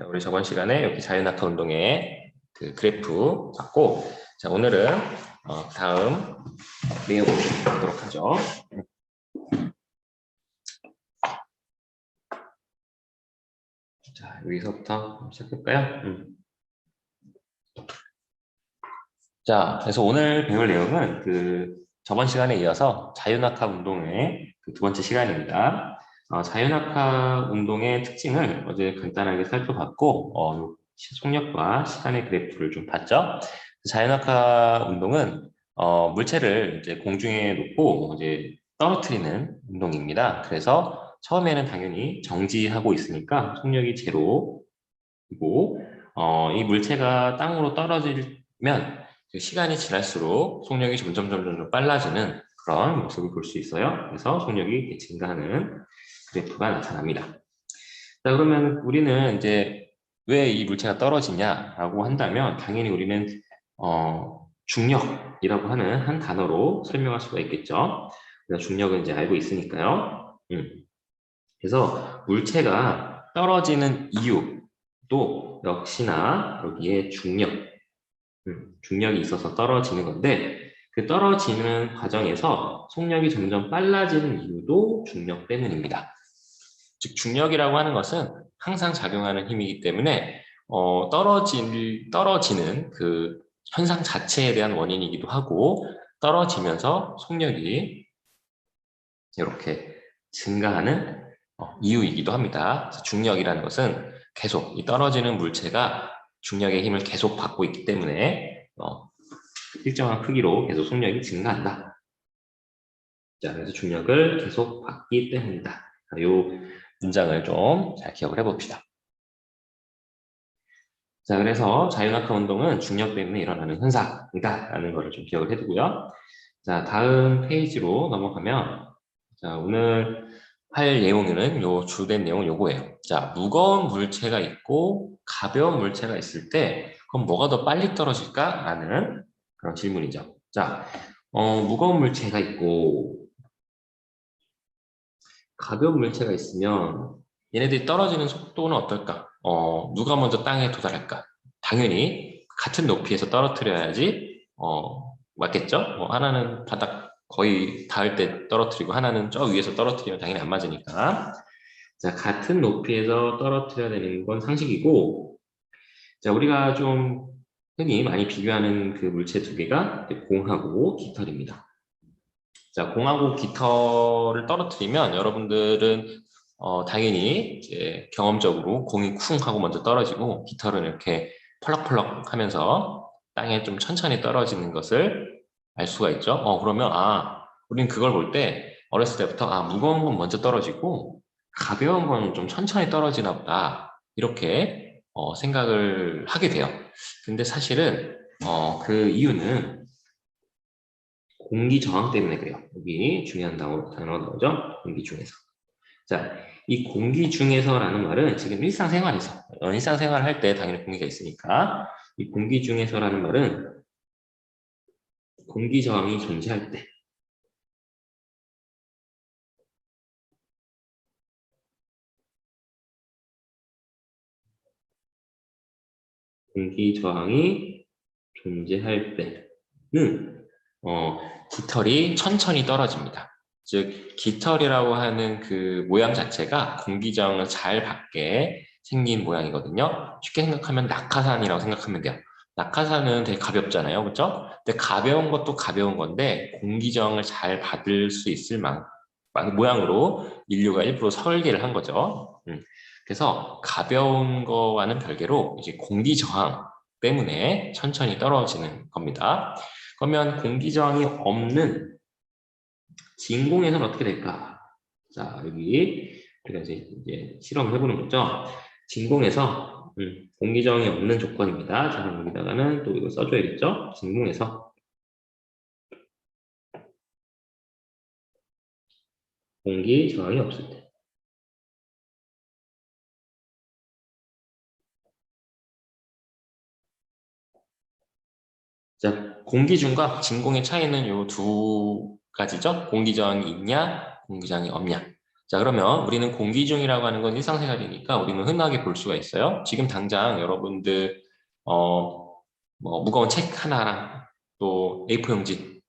자, 우리 저번 시간에 이렇게 자유낙하 운동의 그 그래프 봤고, 자, 오늘은 다음 내용 보도록 하죠. 자, 여기서부터 시작할까요? 자, 그래서 오늘 배울 내용은 그 저번 시간에 이어서 자유낙하 운동의 그 두 번째 시간입니다. 자유낙하 운동의 특징을 어제 간단하게 살펴봤고, 요 속력과 시간의 그래프를 좀 봤죠. 자유낙하 운동은 물체를 이제 공중에 놓고 이제 떨어뜨리는 운동입니다. 그래서 처음에는 당연히 정지하고 있으니까 속력이 제로이고, 이 물체가 땅으로 떨어지면 시간이 지날수록 속력이 점점 빨라지는 그런 모습을 볼 수 있어요. 그래서 속력이 증가하는 그래프가 나타납니다. 자, 그러면 우리는 이제 왜 이 물체가 떨어지냐라고 한다면 당연히 우리는 중력이라고 하는 한 단어로 설명할 수가 있겠죠. 그래서 중력은 이제 알고 있으니까요. 그래서 물체가 떨어지는 이유도 역시나 여기에 중력이 있어서 떨어지는 건데, 그 떨어지는 과정에서 속력이 점점 빨라지는 이유도 중력 때문입니다. 즉, 중력이라고 하는 것은 항상 작용하는 힘이기 때문에 떨어지는 그 현상 자체에 대한 원인이기도 하고, 떨어지면서 속력이 이렇게 증가하는 이유이기도 합니다. 그래서 중력이라는 것은 계속 이 떨어지는 물체가 중력의 힘을 계속 받고 있기 때문에 일정한 크기로 계속 속력이 증가한다. 자, 그래서 중력을 계속 받기 때문이다. 이 문장을 좀 잘 기억을 해봅시다. 자, 그래서 자유낙하 운동은 중력 때문에 일어나는 현상이다 라는 것을 좀 기억을 해두고요. 자, 다음 페이지로 넘어가면, 자, 오늘 할 내용은 주된 내용은 요거예요. 자, 무거운 물체가 있고 가벼운 물체가 있을 때 그럼 뭐가 더 빨리 떨어질까? 라는 그런 질문이죠. 자, 무거운 물체가 있고 가벼운 물체가 있으면 얘네들이 떨어지는 속도는 어떨까? 누가 먼저 땅에 도달할까? 당연히 같은 높이에서 떨어뜨려야지 맞겠죠? 하나는 바닥 거의 닿을 때 떨어뜨리고 하나는 저 위에서 떨어뜨리면 당연히 안 맞으니까. 자, 같은 높이에서 떨어뜨려야 되는 건 상식이고, 자, 우리가 좀 흔히 많이 비교하는 그 물체 두 개가 공하고 깃털입니다. 자, 공하고 깃털을 떨어뜨리면 여러분들은 당연히 이제 경험적으로 공이 쿵 하고 먼저 떨어지고 깃털은 이렇게 펄럭펄럭 하면서 땅에 좀 천천히 떨어지는 것을 알 수가 있죠. 그러면 우린 그걸 볼 때 어렸을 때부터 무거운 건 먼저 떨어지고 가벼운 건 좀 천천히 떨어지나 보다 이렇게 생각을 하게 돼요. 근데 사실은 그 이유는 공기 저항 때문에 그래요. 여기 중요한 단어가 나오죠? 공기 중에서. 자, 이 공기 중에서라는 말은 지금 일상생활에서, 일상생활 할 때 당연히 공기가 있으니까, 이 공기 중에서라는 말은 공기 저항이 존재할 때, 공기 저항이 존재할 때는, 깃털이 천천히 떨어집니다. 즉, 깃털이라고 하는 그 모양 자체가 공기 저항을 잘 받게 생긴 모양이거든요. 쉽게 생각하면 낙하산이라고 생각하면 돼요. 낙하산은 되게 가볍잖아요. 그렇죠? 근데 가벼운 것도 가벼운 건데 공기 저항을 잘 받을 수 있을 모양으로 인류가 일부러 설계를 한 거죠. 그래서 가벼운 거와는 별개로 이제 공기 저항 때문에 천천히 떨어지는 겁니다. 그러면 공기 저항이 없는 진공에서는 어떻게 될까? 자, 여기 우리가 이제 실험을 해보는 거죠. 진공에서 공기 저항이 없는 조건입니다. 자, 여기다가는 또 이거 써줘야겠죠? 진공에서 공기 저항이 없을 때. 자, 공기중과 진공의 차이는 요 두 가지죠. 공기 저항이 있냐, 공기 저항이 없냐. 자, 그러면 우리는 공기 중이라고 하는 건 일상생활이니까 우리는 흔하게 볼 수가 있어요. 지금 당장 여러분들 뭐 무거운 책 하나랑 또 A4 용지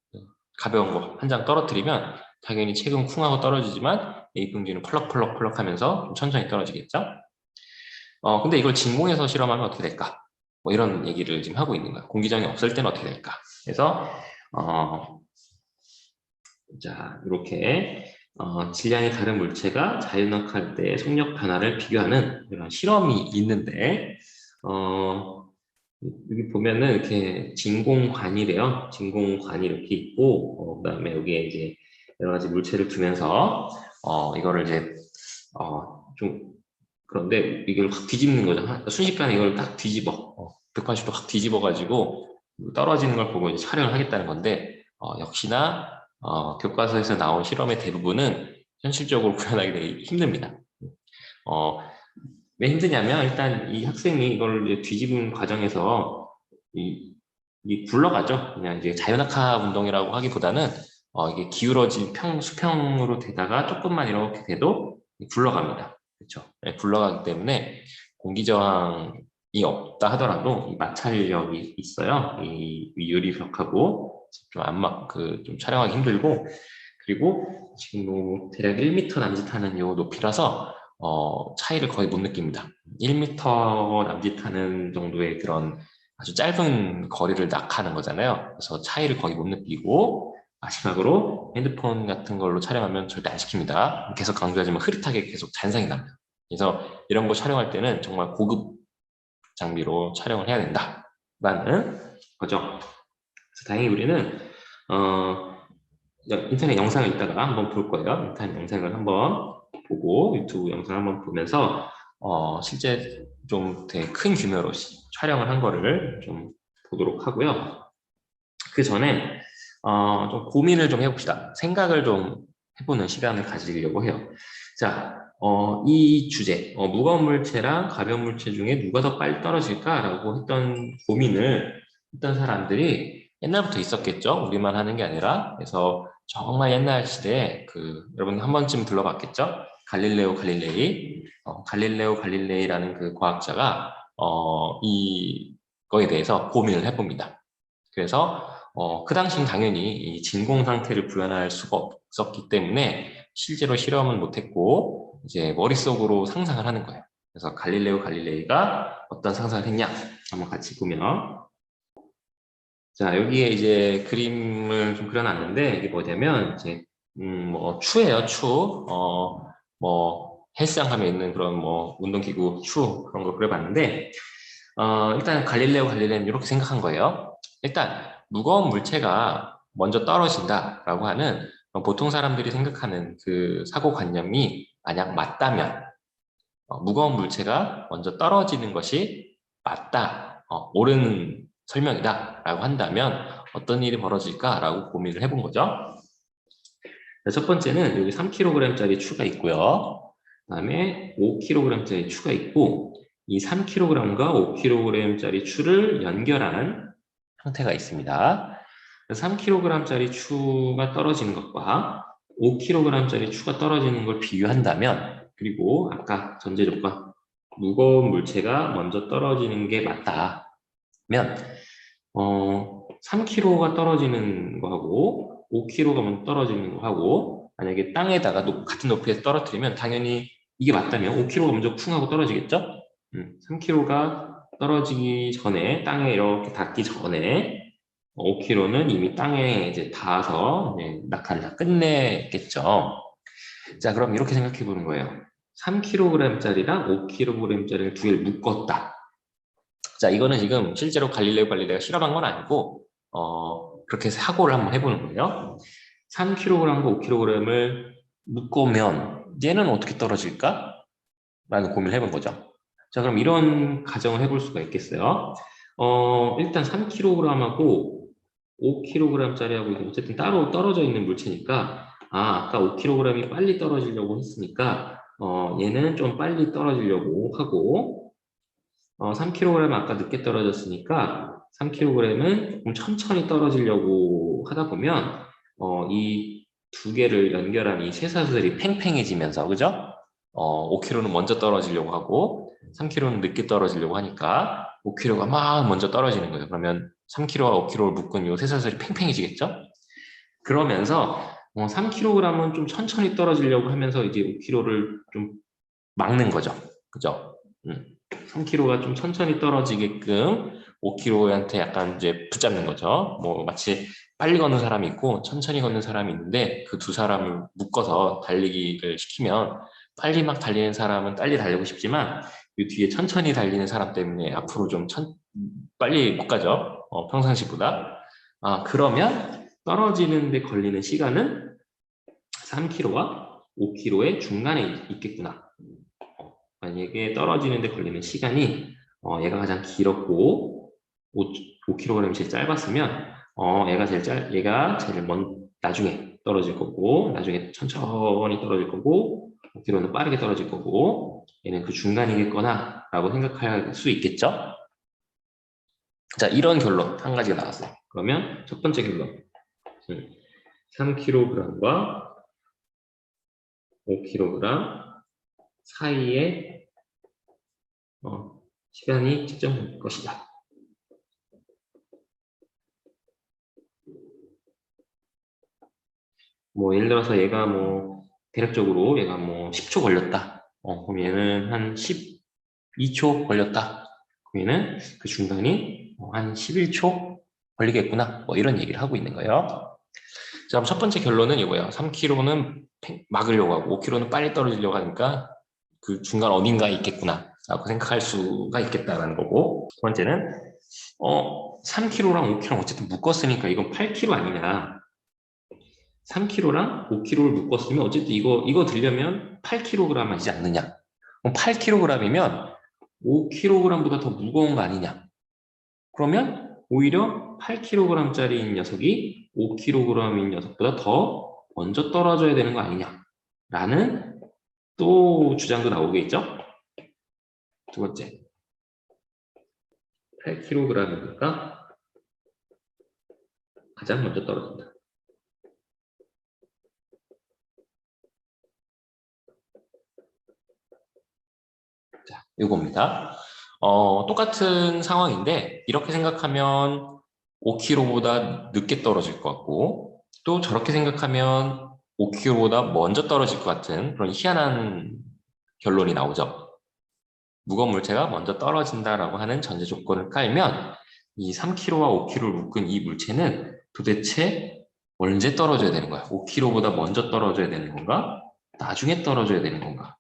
가벼운 거 한 장 떨어뜨리면 당연히 책은 쿵 하고 떨어지지만 A4 용지는 펄럭펄럭 하면서 좀 천천히 떨어지겠죠? 근데 이걸 진공에서 실험하면 어떻게 될까? 뭐 이런 얘기를 지금 하고 있는 거야. 공기정이 없을 때는 어떻게 될까? 그래서 자, 이렇게 질량이 다른 물체가 자유낙할 때의 속력 변화를 비교하는 이런 실험이 있는데 여기 보면은 이렇게 진공관이래요. 진공관이 이렇게 있고 그다음에 여기에 이제 여러 가지 물체를 두면서 이거를 이제 좀 그런데 이걸 확 뒤집는 거죠. 순식간에 이걸 딱 뒤집어 180도 확 뒤집어 가지고 떨어지는 걸 보고 이제 촬영을 하겠다는 건데 역시나 교과서에서 나온 실험의 대부분은 현실적으로 구현하기 되게 힘듭니다. 왜 힘드냐면 일단 이 학생이 이걸 이제 뒤집은 과정에서 이 굴러가죠. 그냥 이제 자유낙하 운동이라고 하기보다는 이게 기울어진 수평으로 되다가 조금만 이렇게 돼도 굴러갑니다. 그렇죠? 네, 굴러가기 때문에 공기 저항이 없다 하더라도 이 마찰력이 있어요. 이 유리벽하고 좀 좀 촬영하기 힘들고 그리고 지금 뭐 대략 1m 남짓하는 요 높이라서 차이를 거의 못 느낍니다. 1m 남짓하는 정도의 그런 아주 짧은 거리를 낙하는 거잖아요. 그래서 차이를 거의 못 느끼고 마지막으로 핸드폰 같은 걸로 촬영하면 절대 안 시킵니다. 계속 강조하지만 흐릿하게 계속 잔상이 납니다. 그래서 이런 거 촬영할 때는 정말 고급 장비로 촬영을 해야 된다라는 거죠. 그래서 다행히 우리는 인터넷 영상을 이따가 한번 볼 거예요. 인터넷 영상을 한번 보고 유튜브 영상을 한번 보면서 실제 좀 되게 큰 규모로 촬영을 한 거를 좀 보도록 하고요. 그 전에 좀 고민을 좀 해봅시다. 생각을 좀 해보는 시간을 가지려고 해요. 자, 이 주제, 무거운 물체랑 가벼운 물체 중에 누가 더 빨리 떨어질까라고 했던 고민을 했던 사람들이 옛날부터 있었겠죠. 우리만 하는 게 아니라. 그래서 정말 옛날 시대에 여러분 한 번쯤 들러봤겠죠. 갈릴레오 갈릴레이. 갈릴레오 갈릴레이라는 그 과학자가 이거에 대해서 고민을 해봅니다. 그래서 그 당시는 당연히 이 진공 상태를 구현할 수가 없었기 때문에 실제로 실험은 못했고 이제 머릿속으로 상상을 하는 거예요. 그래서 갈릴레오 갈릴레이가 어떤 상상을 했냐 한번 같이 보면 자 여기에 이제 그림을 좀 그려놨는데 이게 뭐냐면 이제 뭐 추예요 추. 뭐 헬스장 가면 있는 그런 뭐 운동기구 추 그런 걸 그려봤는데 일단 갈릴레오 갈릴레이는 이렇게 생각한 거예요. 일단 무거운 물체가 먼저 떨어진다라고 하는 보통 사람들이 생각하는 그 사고관념이 만약 맞다면 무거운 물체가 먼저 떨어지는 것이 맞다, 옳은 설명이다라고 한다면 어떤 일이 벌어질까라고 고민을 해본 거죠. 첫 번째는 여기 3kg짜리 추가 있고요. 그 다음에 5kg짜리 추가 있고 이 3kg과 5kg짜리 추를 연결한 형태가 있습니다. 3kg짜리 추가 떨어지는 것과 5kg짜리 추가 떨어지는 걸 비교한다면 그리고 아까 전제 조건 무거운 물체가 먼저 떨어지는 게 맞다면 3kg가 떨어지는 거하고 5kg가 먼저 떨어지는 거하고 만약에 땅에다가 같은 높이에서 떨어뜨리면 당연히 이게 맞다면 5kg가 먼저 쿵 하고 떨어지겠죠? 3kg가 떨어지기 전에 땅에 이렇게 닿기 전에 5kg는 이미 땅에 이제 닿아서 낙하를 다 끝냈겠죠. 자, 그럼 이렇게 생각해 보는 거예요. 3kg짜리랑 5kg짜리를 두 개를 묶었다. 자, 이거는 지금 실제로 갈릴레오 갈릴레이가 실험한 건 아니고 그렇게 사고를 한번 해보는 거예요. 3kg과 5kg을 묶으면 얘는 어떻게 떨어질까? 라는 고민을 해본 거죠. 자, 그럼 이런 가정을 해볼 수가 있겠어요. 일단 3kg하고 5kg짜리하고 어쨌든 따로 떨어져 있는 물체니까 아까 5kg이 빨리 떨어지려고 했으니까 얘는 좀 빨리 떨어지려고 하고 3kg 아까 늦게 떨어졌으니까 3kg은 조금 천천히 떨어지려고 하다 보면 이 두 개를 연결한 이 쇠사슬이 팽팽해지면서, 그죠? 5kg는 먼저 떨어지려고 하고 3kg는 늦게 떨어지려고 하니까 5kg가 막 먼저 떨어지는 거예요. 그러면 3kg와 5kg를 묶은 이 쇠사슬이 팽팽해지겠죠? 그러면서 3kg은 좀 천천히 떨어지려고 하면서 이제 5kg를 좀 막는 거죠. 그죠? 3kg가 좀 천천히 떨어지게끔 5kg한테 약간 이제 붙잡는 거죠. 뭐 마치 빨리 걷는 사람이 있고 천천히 걷는 사람이 있는데 그 두 사람을 묶어서 달리기를 시키면 빨리 막 달리는 사람은 빨리 달리고 싶지만 이 뒤에 천천히 달리는 사람 때문에 앞으로 좀 빨리 못 가죠. 평상시보다. 그러면 떨어지는 데 걸리는 시간은 3kg와 5kg의 중간에 있겠구나. 만약에 떨어지는 데 걸리는 시간이 얘가 가장 길었고 5kg이 제일 짧았으면 얘가 제일 나중에 떨어질 거고 나중에 천천히 떨어질 거고 5kg는 빠르게 떨어질 거고 얘는 그 중간이겠거나 라고 생각할 수 있겠죠? 자, 이런 결론 한 가지가 나왔어요. 그러면 첫 번째 결론 3kg과 5kg 사이에 시간이 측정될 것이다. 뭐 예를 들어서 얘가 뭐 대략적으로 얘가 뭐 10초 걸렸다. 그럼 얘는 한 12초 걸렸다. 그럼 얘는 그 중간이 한 11초 걸리겠구나. 뭐 이런 얘기를 하고 있는 거예요. 자, 그럼 첫 번째 결론은 이거예요. 3kg는 막으려고 하고 5kg는 빨리 떨어지려고 하니까 그 중간 어딘가에 있겠구나 라고 생각할 수가 있겠다라는 거고, 두 번째는 3kg랑 5kg 어쨌든 묶었으니까 이건 8kg 아니냐. 3kg랑 5kg를 묶었으면 어쨌든 이거 들려면 8kg이지 않느냐. 그럼 8kg이면 5kg보다 더 무거운 거 아니냐. 그러면 오히려 8kg짜리인 녀석이 5kg인 녀석보다 더 먼저 떨어져야 되는 거 아니냐. 라는 또 주장도 나오겠죠. 두 번째, 8kg이니까 가장 먼저 떨어진다. 자, 이겁니다. 똑같은 상황인데 이렇게 생각하면 5kg보다 늦게 떨어질 것 같고 또 저렇게 생각하면 5kg보다 먼저 떨어질 것 같은 그런 희한한 결론이 나오죠. 무거운 물체가 먼저 떨어진다라고 하는 전제 조건을 깔면 이 3kg와 5kg를 묶은 이 물체는 도대체 언제 떨어져야 되는 거야? 5kg보다 먼저 떨어져야 되는 건가? 나중에 떨어져야 되는 건가?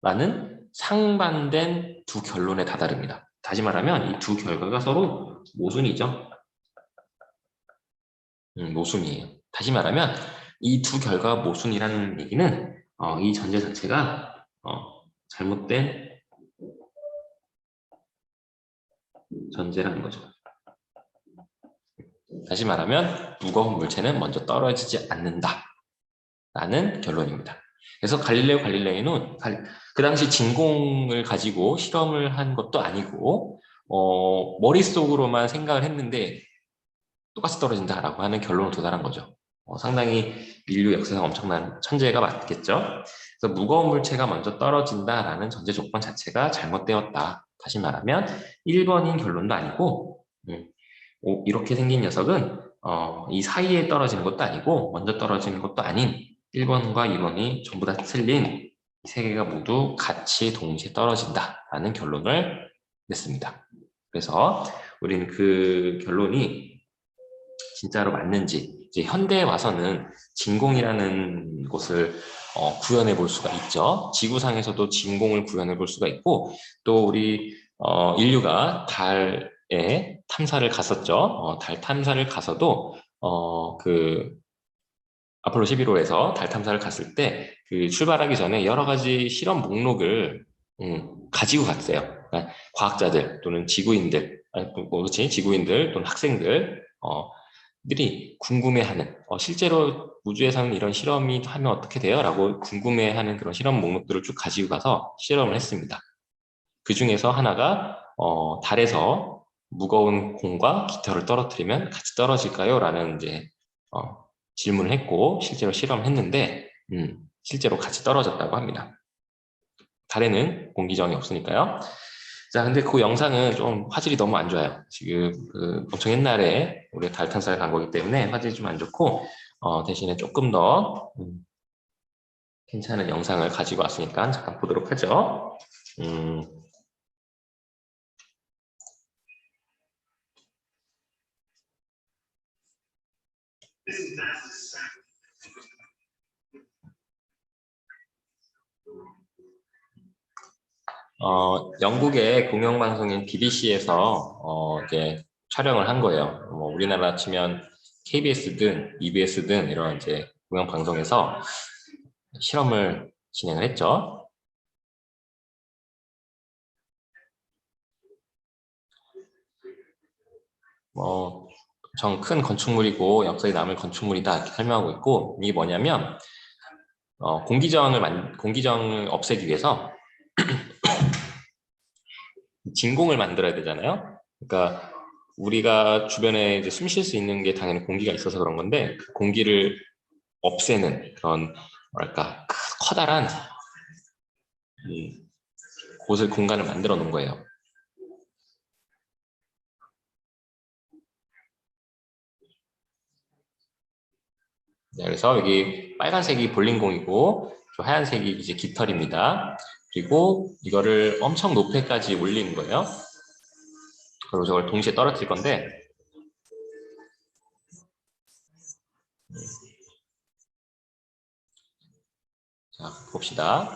라는 상반된 두 결론에 다다릅니다. 다시 말하면 이 두 결과가 서로 모순이죠. 모순이에요. 다시 말하면 이 두 결과가 모순이라는 얘기는 이 전제 자체가 잘못된 전제라는 거죠. 다시 말하면 무거운 물체는 먼저 떨어지지 않는다 라는 결론입니다. 그래서 갈릴레오 갈릴레이는 그 당시 진공을 가지고 실험을 한 것도 아니고 머릿속으로만 생각을 했는데 똑같이 떨어진다라고 하는 결론을 도달한 거죠. 상당히 인류 역사상 엄청난 천재가 맞겠죠. 그래서 무거운 물체가 먼저 떨어진다라는 전제 조건 자체가 잘못되었다. 다시 말하면 1번인 결론도 아니고 이렇게 생긴 녀석은 이 사이에 떨어지는 것도 아니고 먼저 떨어지는 것도 아닌 1번과 2번이 전부 다 틀린 이 세 개가 모두 같이 동시에 떨어진다라는 결론을 냈습니다. 그래서 우리는 그 결론이 진짜로 맞는지 이제 현대에 와서는 진공이라는 것을 구현해 볼 수가 있죠. 지구상에서도 진공을 구현해 볼 수가 있고 또 우리 인류가 달에 탐사를 갔었죠. 달 탐사를 가서도 그 아폴로 11호에서 달 탐사를 갔을 때 그 출발하기 전에 여러 가지 실험 목록을 가지고 갔어요. 그러니까 과학자들 또는 지구인들, 아니, 그렇지, 지구인들 또는 학생들 들이 궁금해하는 실제로 우주에서는 이런 실험이 하면 어떻게 돼요? 라고 궁금해하는 그런 실험 목록들을 쭉 가지고 가서 실험을 했습니다. 그 중에서 하나가 달에서 무거운 공과 깃털을 떨어뜨리면 같이 떨어질까요? 라는 이제 질문을 했고 실제로 실험을 했는데 실제로 같이 떨어졌다고 합니다. 달에는 공기저항이 없으니까요. 자, 근데 그 영상은 좀 화질이 너무 안 좋아요. 지금 엄청 옛날에 우리가 달 탐사를 간 거기 때문에 화질이 좀 안 좋고 대신에 조금 더 괜찮은 영상을 가지고 왔으니까 잠깐 보도록 하죠. 음, 영국의 공영방송인 BBC에서 이제 촬영을 한 거예요. 뭐 우리나라 치면 KBS든 EBS든 이런 이제 공영방송에서 실험을 진행을 했죠. 엄청 큰 건축물이고 역사에 남을 건축물이다 이렇게 설명하고 있고 이게 뭐냐면 공기저항을 없애기 위해서 진공을 만들어야 되잖아요. 그러니까 우리가 주변에 이제 숨 쉴 수 있는 게 당연히 공기가 있어서 그런 건데 그 공기를 없애는 그런 뭐랄까 커다란 공간을 만들어 놓은 거예요. 네, 그래서 여기 빨간색이 볼링공이고 저 하얀색이 이제 깃털입니다. 그리고 이거를 엄청 높이까지 올리는 거예요. 그리고 저걸 동시에 떨어뜨릴 건데 자 봅시다.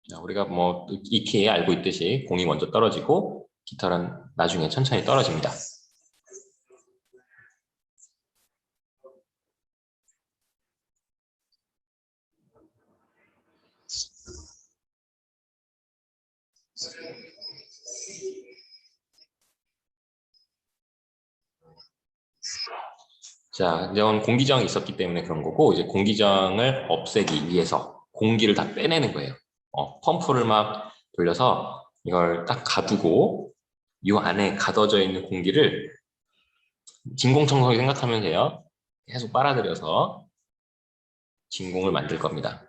자, 우리가 뭐 익히 알고 있듯이 공이 먼저 떨어지고 깃털은 나중에 천천히 떨어집니다. 자, 이건 공기저항이 있었기 때문에 그런 거고 이제 공기저항을 없애기 위해서 공기를 다 빼내는 거예요. 펌프를 막 돌려서 이걸 딱 가두고 이 안에 가둬져 있는 공기를 진공청소기 생각하면 돼요. 계속 빨아들여서 진공을 만들 겁니다.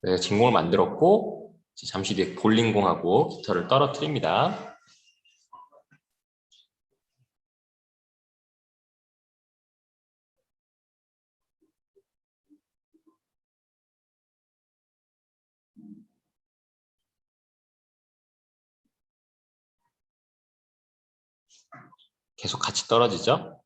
네, 진공을 만들었고 잠시 뒤에 볼링공하고 깃털을 떨어뜨립니다. 계속 같이 떨어지죠.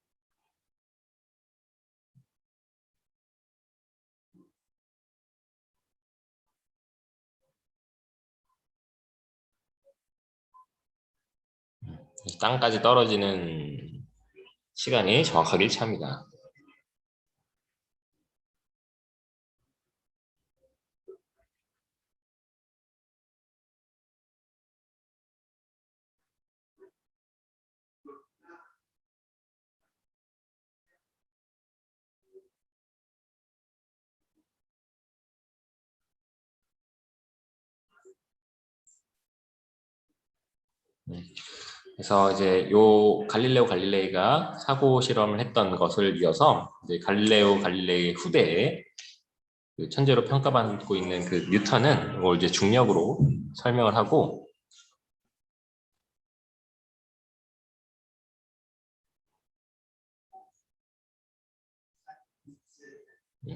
땅까지 떨어지는 시간이 정확하게 일치합니다. 그래서 이제 요 갈릴레오 갈릴레이가 사고 실험을 했던 것을 이어서 이제 갈릴레오 갈릴레이 후대에 그 천재로 평가받고 있는 그 뉴턴은 이걸 이제 중력으로 설명을 하고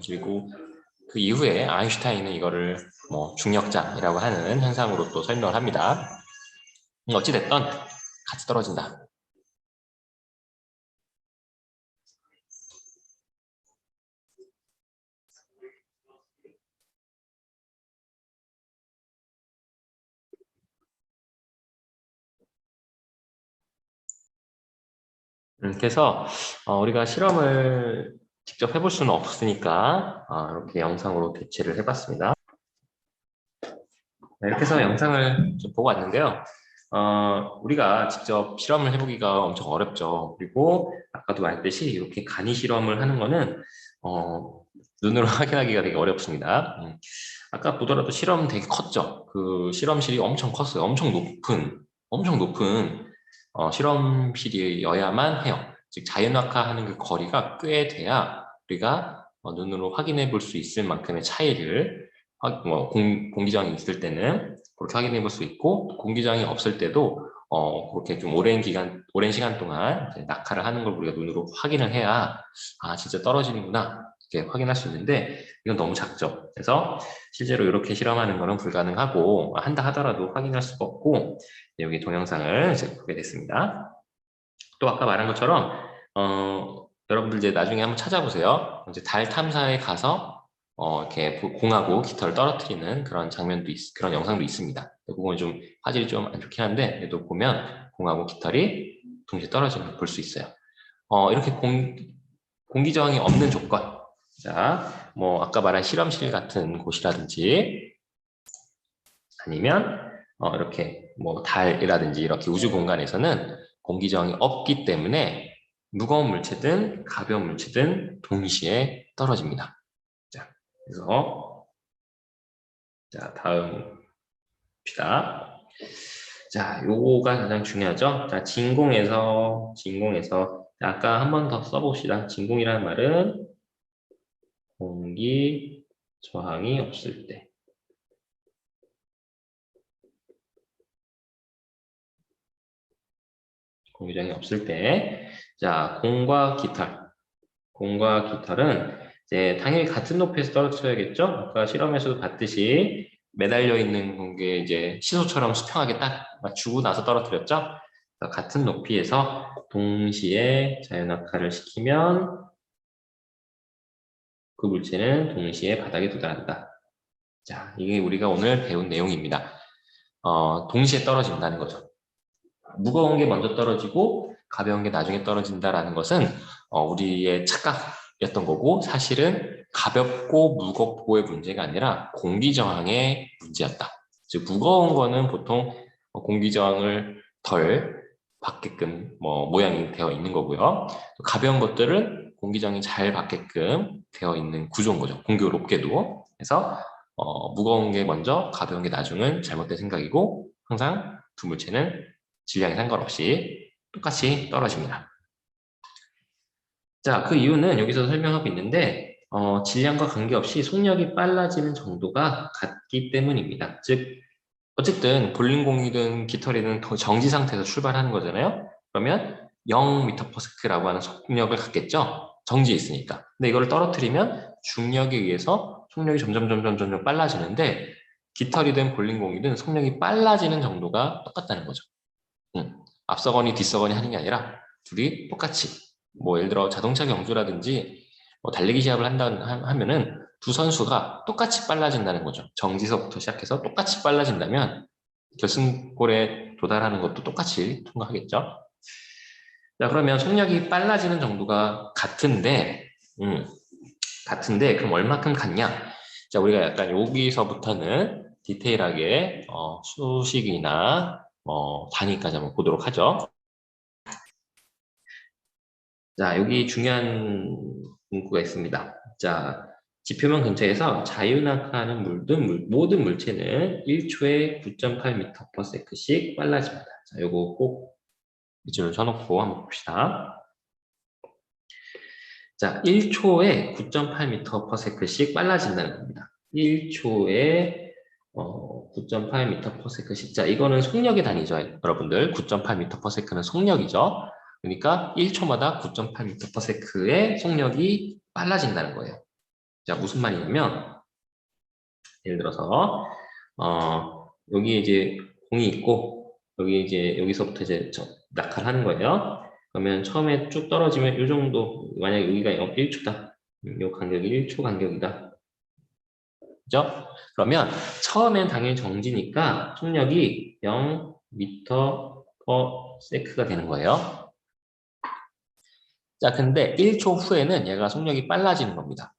그리고 그 이후에 아인슈타인은 이거를 뭐 중력장이라고 하는 현상으로 또 설명을 합니다. 어찌됐든 같이 떨어진다. 그래서 우리가 실험을 직접 해볼 수는 없으니까 이렇게 영상으로 대체를 해봤습니다. 네, 이렇게 해서 영상을 좀 보고 왔는데요. 우리가 직접 실험을 해보기가 엄청 어렵죠. 그리고 아까도 말했듯이 이렇게 간이 실험을 하는 거는 눈으로 확인하기가 되게 어렵습니다. 아까 보더라도 실험 되게 컸죠. 그 실험실이 엄청 컸어요. 엄청 높은 실험실이어야만 해요. 즉 자연학화하는 그 거리가 꽤 돼야 우리가 눈으로 확인해 볼 수 있을 만큼의 차이를 공기저항이 있을 때는 그렇게 확인해 볼 수 있고, 공기저항이 없을 때도 그렇게 좀 오랜 시간 동안 이제 낙하를 하는 걸 우리가 눈으로 확인을 해야 진짜 떨어지는구나 이렇게 확인할 수 있는데, 이건 너무 작죠. 그래서 실제로 이렇게 실험하는 거는 불가능하고, 한다 하더라도 확인할 수가 없고, 여기 동영상을 이제 보게 됐습니다. 또 아까 말한 것처럼 여러분들 이제 나중에 한번 찾아보세요. 이제 달 탐사에 가서 이렇게 공하고 깃털을 떨어뜨리는 그런 장면도 그런 영상도 있습니다. 그건 좀 화질이 좀 안 좋긴 한데, 그래도 보면 공하고 깃털이 동시에 떨어지는 걸 볼 수 있어요. 이렇게 공기저항이 없는 조건. 자, 뭐 아까 말한 실험실 같은 곳이라든지, 아니면 이렇게 뭐 달이라든지 이렇게 우주 공간에서는 공기저항이 없기 때문에 무거운 물체든 가벼운 물체든 동시에 떨어집니다. 자, 그래서 자, 다음 봅시다. 자, 요거가 가장 중요하죠. 자, 진공에서 자, 아까 한 번 더 써봅시다. 진공이라는 말은 공기 저항이 없을 때. 공기저항이 없을 때. 자, 공과 깃털은 이제 당연히 같은 높이에서 떨어뜨려야겠죠? 아까 실험에서도 봤듯이 매달려 있는 게 이제 시소처럼 수평하게 딱 맞추고 나서 떨어뜨렸죠? 같은 높이에서 동시에 자연낙하를 시키면 그 물체는 동시에 바닥에 도달한다. 자, 이게 우리가 오늘 배운 내용입니다. 동시에 떨어진다는 거죠. 무거운 게 먼저 떨어지고 가벼운 게 나중에 떨어진다라는 것은 우리의 착각이었던 거고, 사실은 가볍고 무겁고의 문제가 아니라 공기저항의 문제였다. 즉 무거운 거는 보통 공기저항을 덜 받게끔 모양이 되어 있는 거고요. 가벼운 것들은 공기저항이 잘 받게끔 되어 있는 구조인 거죠. 공교롭게도. 그래서 무거운 게 먼저, 가벼운 게 나중은 잘못된 생각이고, 항상 두 물체는 질량에 상관없이 똑같이 떨어집니다. 자, 그 이유는 여기서 설명하고 있는데 질량과 관계없이 속력이 빨라지는 정도가 같기 때문입니다. 즉 어쨌든 볼링공이든 깃털이든 정지 상태에서 출발하는 거잖아요. 그러면 0m/s라고 하는 속력을 갖겠죠. 정지해 있으니까. 근데 이거를 떨어뜨리면 중력에 의해서 속력이 점점 빨라지는데, 깃털이든 볼링공이든 속력이 빨라지는 정도가 똑같다는 거죠. 앞서거니 뒤서거니 하는 게 아니라 둘이 똑같이, 예를 들어 자동차 경주라든지 달리기 시합을 하면은 두 선수가 똑같이 빨라진다는 거죠. 정지서부터 시작해서 똑같이 빨라진다면 결승골에 도달하는 것도 똑같이 통과하겠죠. 자, 그러면 속력이 빨라지는 정도가 같은데 그럼 얼마큼 같냐? 자, 우리가 약간 여기서부터는 디테일하게 수식이나 단위까지 한번 보도록 하죠. 자, 여기 중요한 문구가 있습니다. 자, 지표면 근처에서 자유낙하하는 모든 물체는 1초에 9.8m/s씩 빨라집니다. 자, 요거 꼭 밑줄을 쳐놓고 한번 봅시다. 자, 1초에 9.8m/s씩 빨라진다는 겁니다. 1초에 9.8m/s씩. 자, 이거는 속력의 단위죠, 여러분들. 9.8m/s는 속력이죠. 그러니까 1초마다 9.8m/s의 속력이 빨라진다는 거예요. 자, 무슨 말이냐면, 예를 들어서 여기 이제 공이 있고, 여기 이제 여기서부터 이제 낙하를 하는 거예요. 그러면 처음에 쭉 떨어지면 이 정도, 만약에 여기가 1초다. 이 간격이 1초 간격이다. 그죠? 그러면 처음엔 당연히 정지니까 속력이 0m/s가 되는 거예요. 자, 근데 1초 후에는 얘가 속력이 빨라지는 겁니다.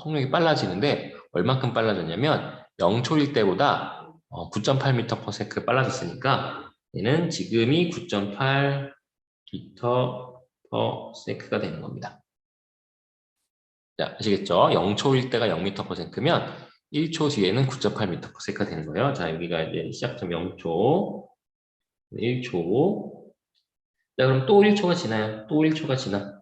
속력이 빨라지는데 얼만큼 빨라졌냐면 0초일 때보다 9.8m/s 빨라졌으니까 얘는 지금이 9.8m/s가 되는 겁니다. 자, 아시겠죠? 0초일 때가 0m/s면 1초 뒤에는 9.8m/s가 되는 거예요. 자, 여기가 이제 시작점 0초, 1초. 자, 그럼 또 1초가 지나요. 또 1초가 지나.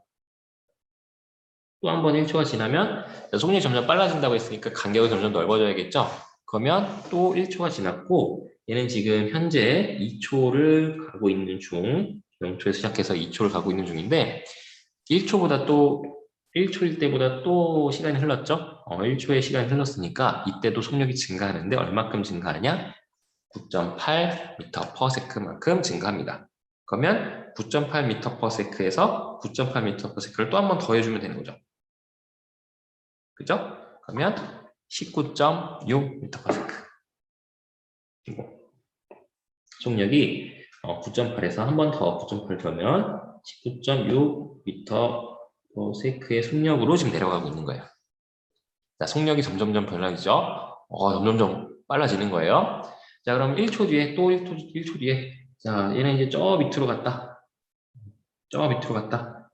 또 한 번 1초가 지나면 속력이 점점 빨라진다고 했으니까 간격이 점점 넓어져야겠죠? 그러면 또 1초가 지났고 얘는 지금 현재 2초를 가고 있는 중 0초에서 시작해서 2초를 가고 있는 중인데 1초보다 또 1초일 때보다 또 시간이 흘렀죠? 1초의 시간이 흘렀으니까 이때도 속력이 증가하는데 얼마큼 증가하냐? 9.8m/s만큼 증가합니다. 그러면 9.8m/s에서 9.8m/s를 또 한 번 더해주면 되는 거죠. 그죠? 그러면 19.6m/s. 속력이 9.8에서 한 번 더 9.8 더하면 19.6m/s의 속력으로 지금 내려가고 있는 거예요. 자, 속력이 점점점 변화이죠. 점점점 빨라지는 거예요. 자, 그럼 1초 뒤에 또 1초 뒤에 자, 얘는 이제 저 밑으로 갔다. 저 밑으로 갔다.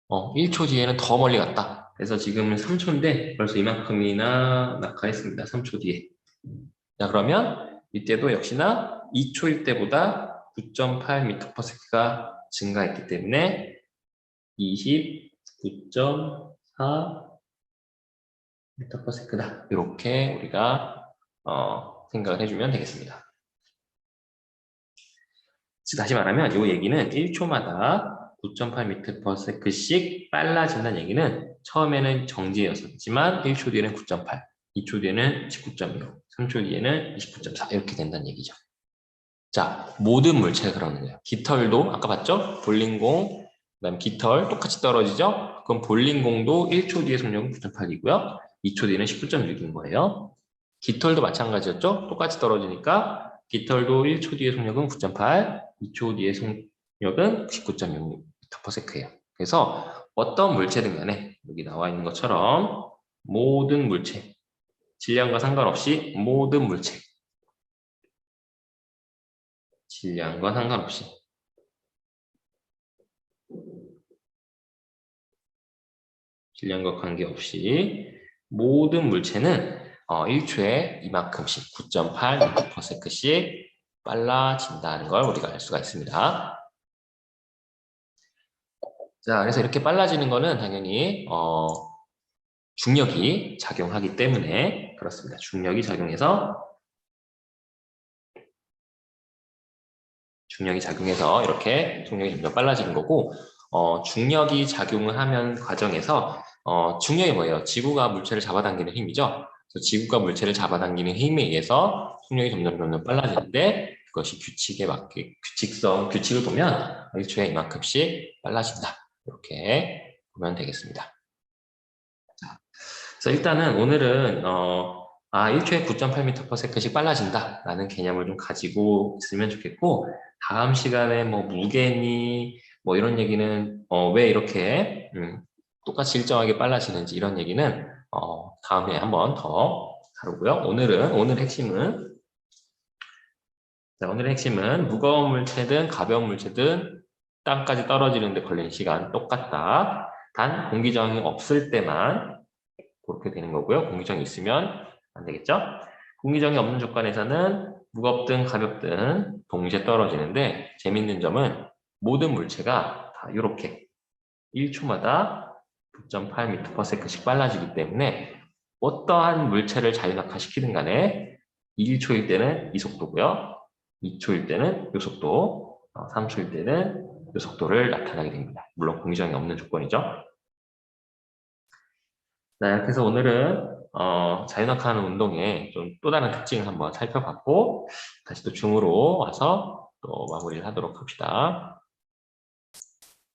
1초 뒤에는 더 멀리 갔다. 그래서 지금은 3초인데 벌써 이만큼이나 낙하했습니다. 3초 뒤에. 자, 그러면 이때도 역시나 2초일 때보다 9.8m/s가 증가했기 때문에 29.4m/s다. 이렇게 우리가 생각을 해주면 되겠습니다. 다시 말하면 이 얘기는 1초마다 9.8m/s씩 빨라진다는 얘기는 처음에는 정지였었지만 1초 뒤에는 9.8, 2초 뒤에는 19.6, 3초 뒤에는 29.4 이렇게 된다는 얘기죠. 자, 모든 물체가 그러는 거예요. 깃털도 아까 봤죠? 볼링공, 그다음 깃털 똑같이 떨어지죠? 그럼 볼링공도 1초 뒤에 속력은 9.8이고요. 2초 뒤에는 19.6인 거예요. 깃털도 마찬가지였죠? 똑같이 떨어지니까 깃털도 1초 뒤에 속력은 9.8, 2초 뒤에 속력은 19.6m/s예요. 그래서 어떤 물체든 간에 여기 나와 있는 것처럼 모든 물체, 질량과 상관없이 모든 물체, 질량과 상관없이 질량과 관계없이 모든 물체는 1초에 이만큼씩 9.8m/s씩 빨라진다는 걸 우리가 알 수가 있습니다. 자, 그래서 이렇게 빨라지는 거는 당연히 중력이 작용하기 때문에 그렇습니다. 중력이 작용해서 이렇게 중력이 점점 빨라지는 거고 중력이 작용을 하면 과정에서 중력이 뭐예요? 지구가 물체를 잡아당기는 힘이죠. 그래서 지구가 물체를 잡아당기는 힘에 의해서 속력이 점점 빨라지는데 그것이 규칙에 맞게 규칙을 보면 1초에 이만큼씩 빨라진다. 이렇게 보면 되겠습니다. 자, 그래서 일단은 오늘은 1초에 9.8m/s씩 빨라진다라는 개념을 좀 가지고 있으면 좋겠고 다음 시간에 뭐 무게니 뭐 이런 얘기는 왜 이렇게 똑같이 일정하게 빨라지는지 이런 얘기는 다음에 한번 더 다루고요. 오늘 핵심은 오늘의 핵심은 무거운 물체든 가벼운 물체든 땅까지 떨어지는 데 걸리는 시간 똑같다. 단 공기저항이 없을 때만 그렇게 되는 거고요. 공기저항이 있으면 안 되겠죠? 공기저항이 없는 조건에서는 무겁든 가볍든 동시에 떨어지는데 재밌는 점은 모든 물체가 다 이렇게 1초마다 9.8m/s씩 빨라지기 때문에 어떠한 물체를 자유낙하시키든 간에 1초일 때는 이 속도고요. 2초일 때는 이 속도, 3초일 때는 이 속도를 나타나게 됩니다. 물론 공기저항이 없는 조건이죠. 네, 그래서 오늘은 자유낙하하는 운동의 좀 또 다른 특징을 한번 살펴봤고 다시 또 중으로 와서 또 마무리를 하도록 합시다.